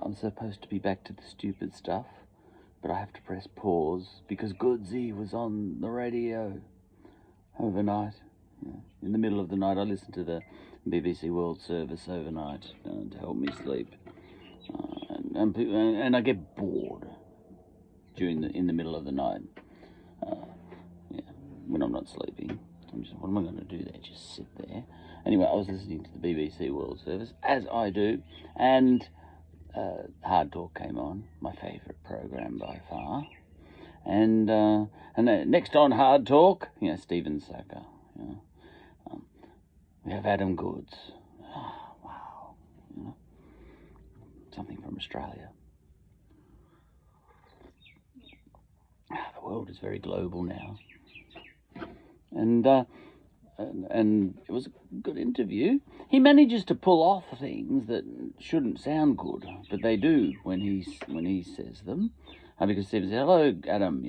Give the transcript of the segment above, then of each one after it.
I'm supposed to be back to the stupid stuff, but I have to press pause because Goodsy was on the radio overnight. In the middle of the night, I listened to the BBC World Service overnight to help me sleep. And I get bored in the middle of the night. When I'm not sleeping. What am I going to do there? Just sit there. Anyway, I was listening to the BBC World Service, as I do, and Hard Talk came on, my favourite program by far. And next on Hard Talk, Stephen Sackur. We have Adam Goodes. Oh, wow. Something from Australia. The world is very global now. And it was a good interview. He manages to pull off things that shouldn't sound good, but they do when he says them. Because Stephen said, "Hello, Adam,"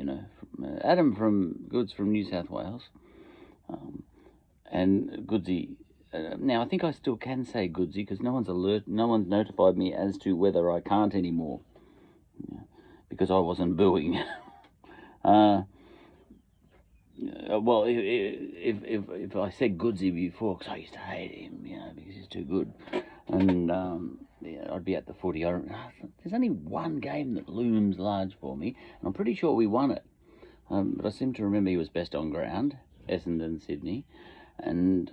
Adam from Goodes from New South Wales, and Goodsy. Now I think I still can say Goodsy because no one's notified me as to whether I can't anymore, because I wasn't booing. Well, if I said Goodsy before, because I used to hate him, because he's too good, and I'd be at the footy. There's only one game that looms large for me, and I'm pretty sure we won it. But I seem to remember he was best on ground, Essendon, Sydney, and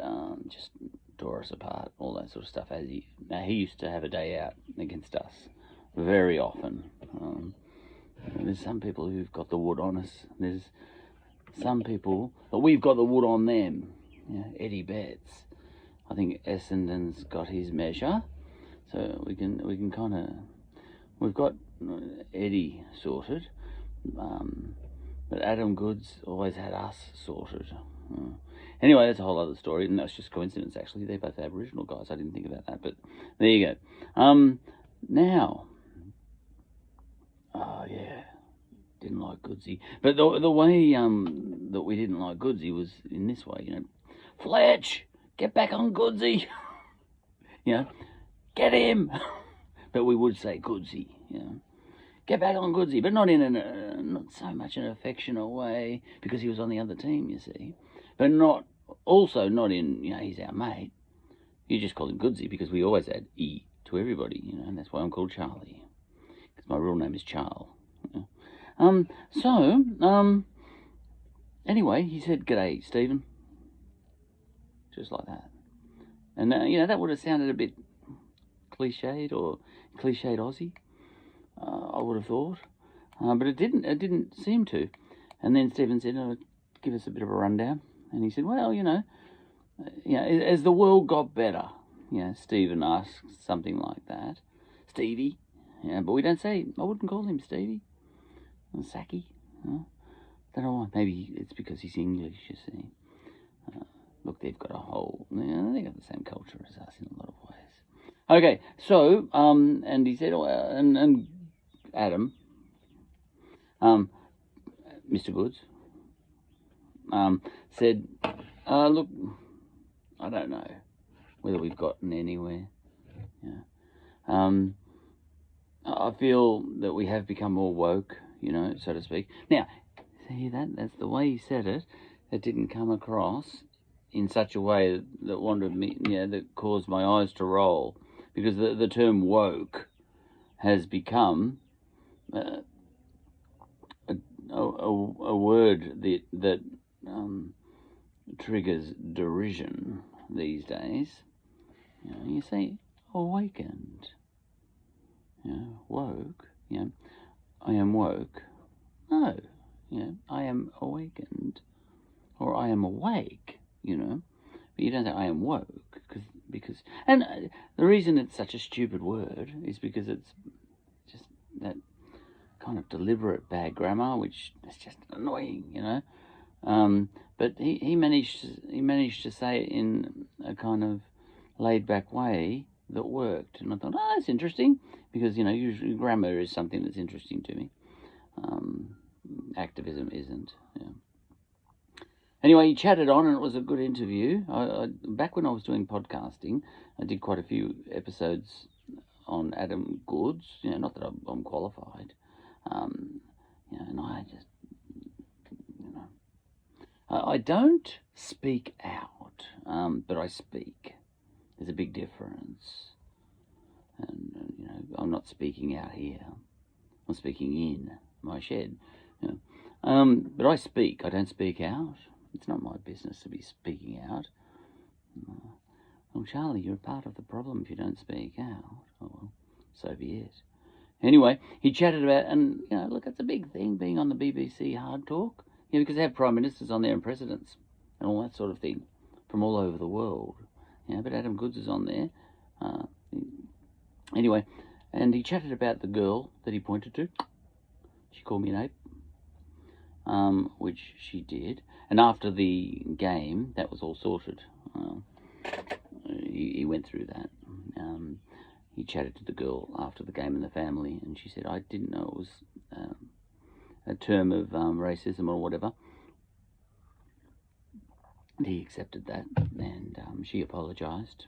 just tore us apart, all that sort of stuff. He used to have a day out against us very often. There's some people who've got the wood on us. There's some people, but we've got the wood on them. Eddie Betts. I think Essendon's got his measure, so we can kind of, we've got Eddie sorted, but Adam Goodes always had us sorted. Anyway, that's a whole other story, and that's just coincidence actually. They're both Aboriginal guys. I didn't think about that, but there you go. Now, didn't like Goodsy, but the way that we didn't like Goodsy was in this way, Fletch, get back on Goodsy, get him. But we would say Goodsy, get back on Goodsy, but not in not so much an affectionate way because he was on the other team, you see, but not in he's our mate. You just call him Goodsy because we always add E to everybody, and that's why I'm called Charlie, because my real name is Charles. Anyway, he said, "G'day, Stephen." Just like that. And, that would have sounded a bit cliched Aussie, I would have thought. But it didn't seem to. And then Stephen said, give us a bit of a rundown. And he said, well, as the world got better, Stephen asked something like that. Stevie. But we don't say, I wouldn't call him Stevie. Sacky. Don't know why. Maybe it's because he's English, you see. Look, they've got they got the same culture as us in a lot of ways. Okay, so, and he said, and Adam, Mr. Goodes, said, look, I don't know whether we've gotten anywhere. I feel that we have become more woke, so to speak. Now, see that's the way he said it. It didn't come across in such a way that wanted me, that caused my eyes to roll, because the term woke has become a word that triggers derision these days. You say awakened, woke. I am woke. No, I am awakened, or I am awake. But you don't say I am woke because and the reason it's such a stupid word is because it's just that kind of deliberate bad grammar, which is just annoying, But he managed to say it in a kind of laid back way that worked, and I thought, that's interesting, because usually grammar is something that's interesting to me. Activism isn't. Anyway, he chatted on, and it was a good interview. Back when I was doing podcasting, I did quite a few episodes on Adam Goodes. Not that I'm qualified. And I just, I don't speak out, but I speak. There's a big difference. And I'm not speaking out here. I'm speaking in my shed. But I speak. I don't speak out. It's not my business to be speaking out. Well, Charlie, you're a part of the problem if you don't speak out. Oh, well, so be it. Anyway, he chatted about, and, look, it's a big thing being on the BBC Hard Talk, because they have prime ministers on there and presidents and all that sort of thing from all over the world. But Adam Goodes is on there. Anyway, and he chatted about the girl that he pointed to. She called me an ape, which she did. And after the game, that was all sorted. He went through that. He chatted to the girl after the game and the family, and she said, I didn't know it was a term of racism or whatever. And he accepted that, and she apologised,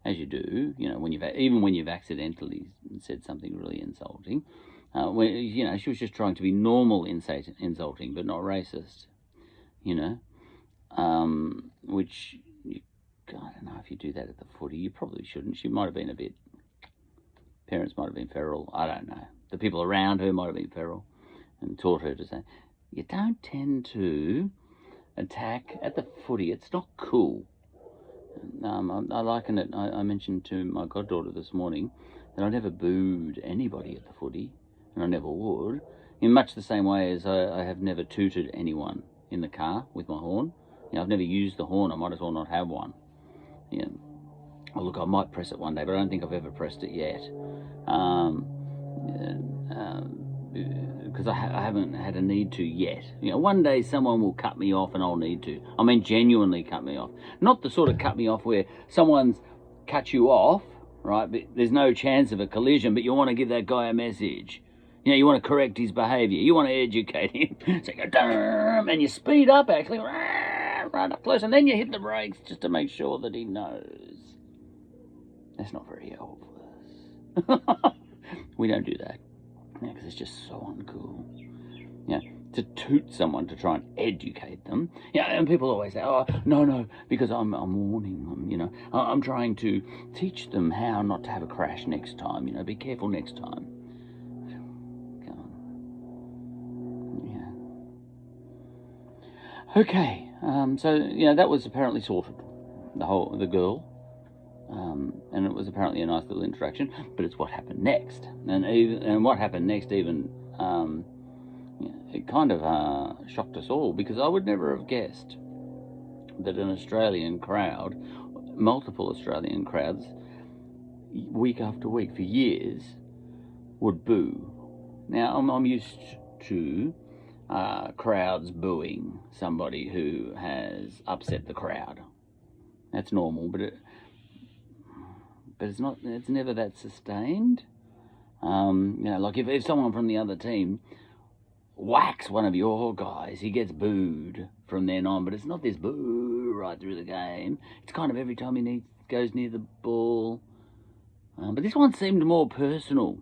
as you do, even when you've accidentally said something really insulting. She was just trying to be normal insulting, but not racist, which... I don't know if you do that at the footy. You probably shouldn't. She might have been parents might have been feral. I don't know. The people around her might have been feral and taught her to say, you don't tend to attack at the footy. It's not cool. I liken it. I mentioned to my goddaughter this morning that I never booed anybody at the footy, and I never would, in much the same way as I have never tooted anyone in the car with my horn. I've never used the horn. I might as well not have one. Well, look, I might press it one day, but I don't think I've ever pressed it yet. Because I haven't had a need to yet. One day someone will cut me off and I'll need to. I mean, genuinely cut me off. Not the sort of cut me off where someone's cut you off, right? But there's no chance of a collision, but you want to give that guy a message. You want to correct his behaviour. You want to educate him. So you go, and you speed up, actually. Right up close, and then you hit the brakes just to make sure that he knows. That's not very helpful. We don't do that. Because it's just so uncool. To toot someone to try and educate them. And people always say, oh, no, because I'm warning them, I'm trying to teach them how not to have a crash next time, be careful next time. Come on. Okay. So that was apparently sorted, the girl, and it was apparently a nice little interaction. But it's what happened next, and what happened next even it kind of shocked us all, because I would never have guessed that an Australian crowd, multiple Australian crowds, week after week for years, would boo. Now I'm used to crowds booing somebody who has upset the crowd. That's normal, but it's not. It's never that sustained. Like if someone from the other team whacks one of your guys, he gets booed from then on. But it's not this boo right through the game. It's kind of every time he goes near the ball. But this one seemed more personal.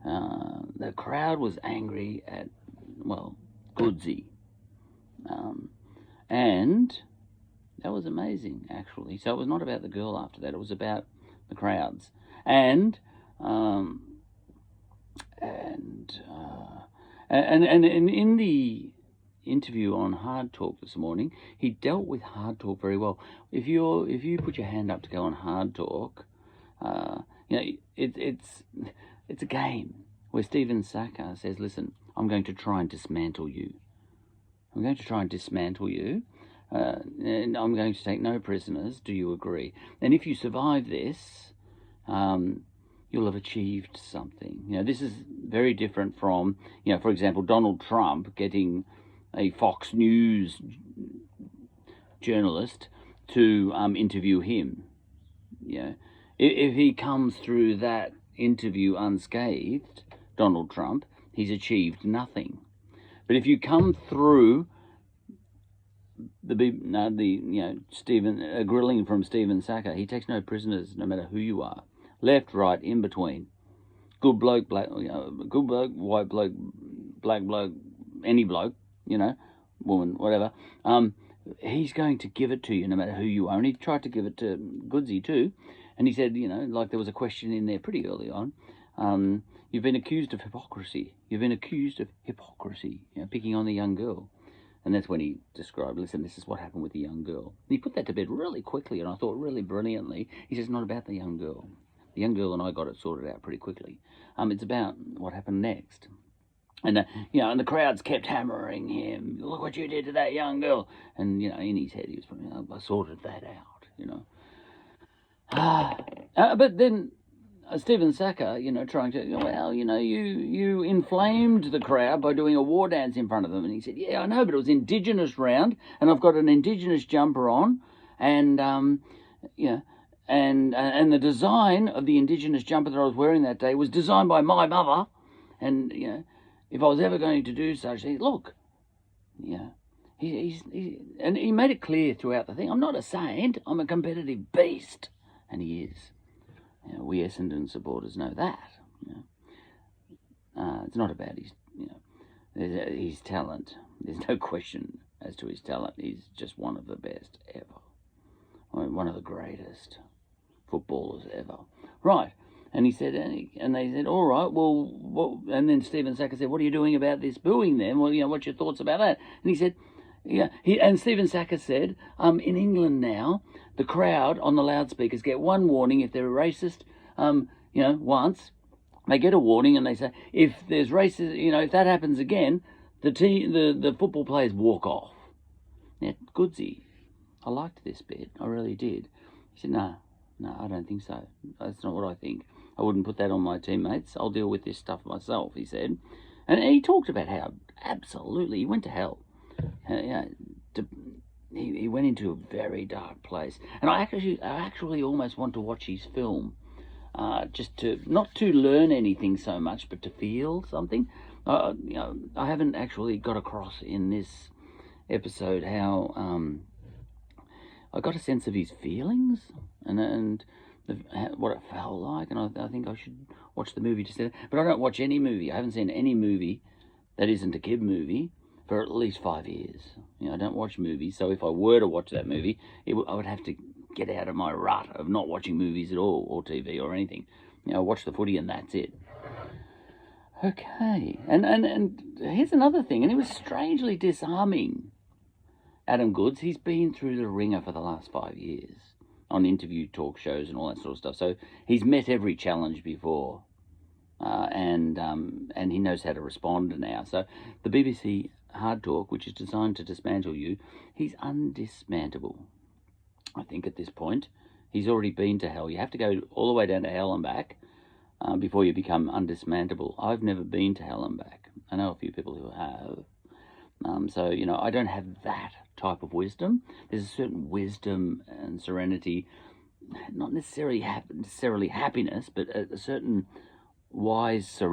The crowd was angry at, Goodsy. And that was amazing, actually. So it was not about the girl after that. It was about the crowds. And in the interview on Hard Talk this morning, he dealt with Hard Talk very well. If you put your hand up to go on Hard Talk, it's a game where Stephen Saka says, listen, I'm going to try and dismantle you. I'm going to try and dismantle you, and I'm going to take no prisoners. Do you agree? And if you survive this, you'll have achieved something. This is very different from, for example, Donald Trump getting a Fox News journalist to interview him. If he comes through that interview unscathed, Donald Trump, he's achieved nothing. But if you come through grilling from Stephen Saka, he takes no prisoners, no matter who you are. left, right, in between. Good bloke, black, good bloke, white bloke, black bloke, any bloke, woman, whatever. He's going to give it to you no matter who you are. And he tried to give it to Goodsy too. And he said, like there was a question in there pretty early on. You've been accused of hypocrisy. You've been accused of hypocrisy, picking on the young girl. And that's when he described, listen, this is what happened with the young girl. And he put that to bed really quickly, and I thought really brilliantly. He says, not about the young girl. The young girl and I got it sorted out pretty quickly. It's about what happened next. And, and the crowds kept hammering him. Look what you did to that young girl. And, in his head, he was probably, I sorted that out, but then Stephen Saka, trying to, well, you inflamed the crowd by doing a war dance in front of them. And he said, yeah, I know, but it was Indigenous round, and I've got an Indigenous jumper on, and, and the design of the Indigenous jumper that I was wearing that day was designed by my mother. And, if I was ever going to do such things, look, and he made it clear throughout the thing, I'm not a saint, I'm a competitive beast. And he is. We Essendon supporters know that. It's not about his talent. There's no question as to his talent. He's just one of the best ever. One of the greatest footballers ever. Right. And he said, and they said, all right, well, and then Stephen Saka said, what are you doing about this booing then? Well, what's your thoughts about that? And he said, and Stephen Saka said, in England now, the crowd on the loudspeakers get one warning if they're racist, once. They get a warning and they say, if there's racist, if that happens again, the football players walk off. Now, Goodsy, I liked this bit, I really did. He said, no, I don't think so. That's not what I think. I wouldn't put that on my teammates. I'll deal with this stuff myself, he said. And he talked about how, absolutely, he went to hell. He went into a very dark place. And I actually almost want to watch his film, just to, not to learn anything so much, but to feel something. I haven't actually got across in this episode how I got a sense of his feelings and what it felt like, and I think I should watch the movie to see that. But I don't watch any movie. I haven't seen any movie that isn't a kid movie for at least 5 years. I don't watch movies, so if I were to watch that movie, I would have to get out of my rut of not watching movies at all, or TV or anything. Watch the footy and that's it. Okay, and here's another thing, and it was strangely disarming. Adam Goodes, he's been through the ringer for the last 5 years on interview talk shows and all that sort of stuff. So he's met every challenge before, and he knows how to respond now. So the BBC Hard Talk, which is designed to dismantle you, he's undismantable. I think at this point, he's already been to hell. You have to go all the way down to hell and back before you become undismantable. I've never been to hell and back. I know a few people who have. So, I don't have that type of wisdom. There's a certain wisdom and serenity, not necessarily happiness, but a certain wise serenity.